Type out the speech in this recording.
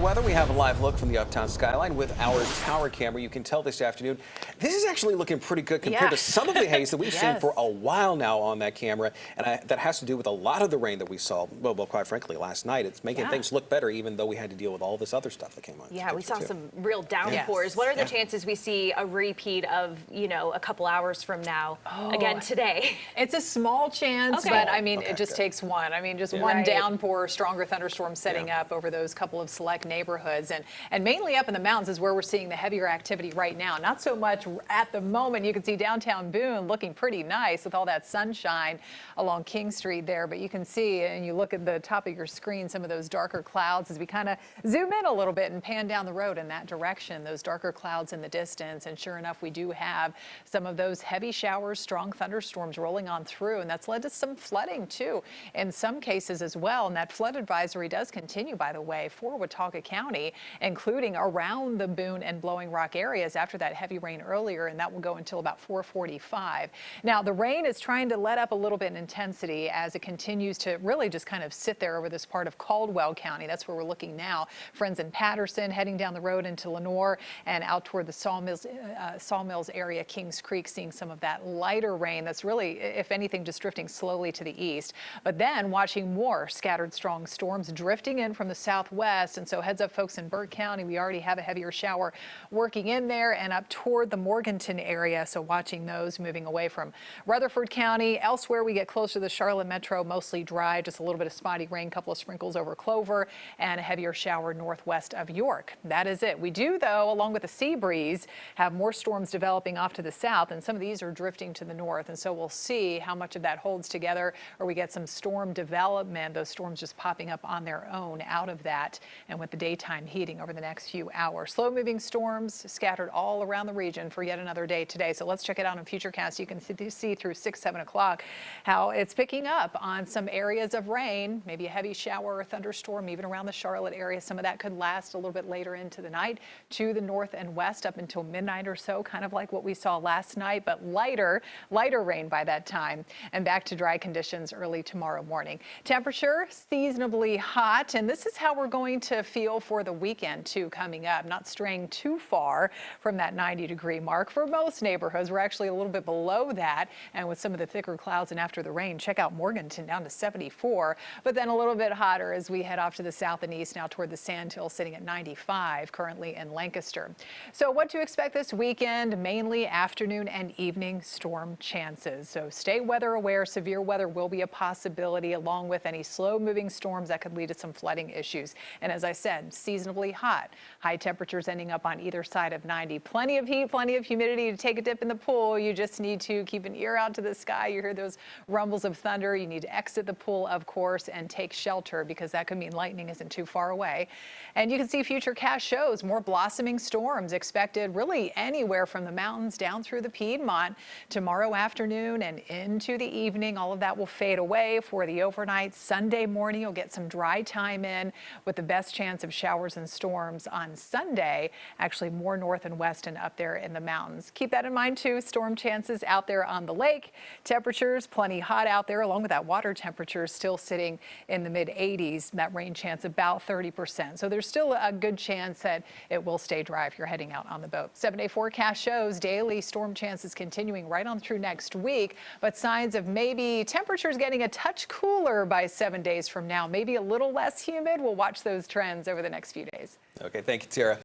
weather, we have a live look from the uptown skyline with our tower camera. You can tell this afternoon, this is actually looking pretty good compared to some of the haze that we've seen for a while now on that camera. And that has to do with a lot of the rain that we saw, well quite frankly, last night. It's making things look better, even though we had to deal with all this other stuff that came on. Yeah, we saw some real downpours. What are the chances we see a repeat of, you know, a couple hours from now again today? It's a small chance, but I mean, it just takes one. I mean, just one downpour, stronger thunderstorm setting up over those couple of select neighborhoods. And mainly up in the mountains is where we're seeing the heavier activity right now. Not so much at the moment. You can see downtown Boone looking pretty nice with all that sunshine along King Street there. But you can see, and you look at the top of your screen, some of those darker clouds as we kind of zoom in a little bit and pan down the road in that direction, those darker clouds in the distance. And sure enough, we do have some of those heavy showers, strong thunderstorms rolling on through. And that's led to some flooding, too, in some cases as well. And that flood advisory does continue, by the way, for Watauga County, including around the Boone and Blowing Rock areas after that heavy rain earlier, and that will go until about 4:45. Now, the rain is trying to let up a little bit in intensity as it continues to really just kind of sit there over this part of Caldwell County. That's where we're looking now. Friends in Patterson, heading down the road into Lenore and out toward the Sawmills area, Kings Creek, seeing some of that lighter rain that's really, if anything, just drifting slowly to the east. But then watching more scattered strong storms drifting in from the southwest. And so heads up, folks, in Burke County, we already have a heavier shower working in there and up toward the Morganton area. So watching those moving away from Rutherford County. Elsewhere, we get closer to the Charlotte metro, mostly dry, just a little bit of spotty rain, couple of sprinkles over Clover, and a heavier shower northwest of York. That is it. We do, though, along with the sea breeze, have more storms developing off to the south, and some of these are drifting to the north. And so we'll see how much of that holds together, or we get some storm development, those storms just popping up on their own out of that, and with the daytime heating over the next few hours. Slow-moving storms scattered all around the region for yet another day today. So let's check it out on Futurecast. You can see through 6, 7 o'clock how it's picking up on some areas of rain, maybe a heavy shower or thunderstorm, even around the Charlotte area. Some of that could last a little bit later into the night to the north and west up until midnight or so, kind of like what we saw last night, but lighter rain by that time, and back to dry conditions early tomorrow morning. Temperature seasonably hot, and this is how we're going to feel for the weekend too coming up, not straying too far from that 90-degree mark. For most neighborhoods, we're actually a little bit below that, and with some of the thicker clouds and after the rain, check out Morganton down to 74, but then a little bit hotter as we head off to the south and east now toward the Sandhill, sitting at 95 currently in Lancaster. So what to expect this weekend? Mainly afternoon and evening storm chances. So stay weather aware. Severe weather will be a possibility, along with any slow moving storms that could lead to some flooding issues. And as I said, seasonably hot. High temperatures ending up on either side of 90. Plenty of heat, plenty of humidity to take a dip in the pool. You just need to keep an ear out to the sky. You hear those rumbles of thunder. You need to exit the pool, of course, and take shelter, because that could mean lightning isn't too far away. And you can see Futurecast shows more blossoming storms expected really anywhere from the mountains down through the Piedmont tomorrow afternoon and into the evening. All of that will fade away for the overnight. Sunday morning, you'll get some dry time in with the best chance of showers and storms on Sunday, actually more north and west and up there in the mountains. Keep that in mind too. Storm chances out there on the lake. Temperatures plenty hot out there, along with that water temperature still sitting in the mid 80s. That rain chance about 30%. So there's still a good chance that it will stay dry if you're heading out on the boat. 7-day forecast shows daily storm chances continuing right on through next week, but signs of maybe temperatures getting a touch cooler by 7 days from now, maybe a little less humid. We'll watch those trends over the next few days. Okay, thank you, Tara.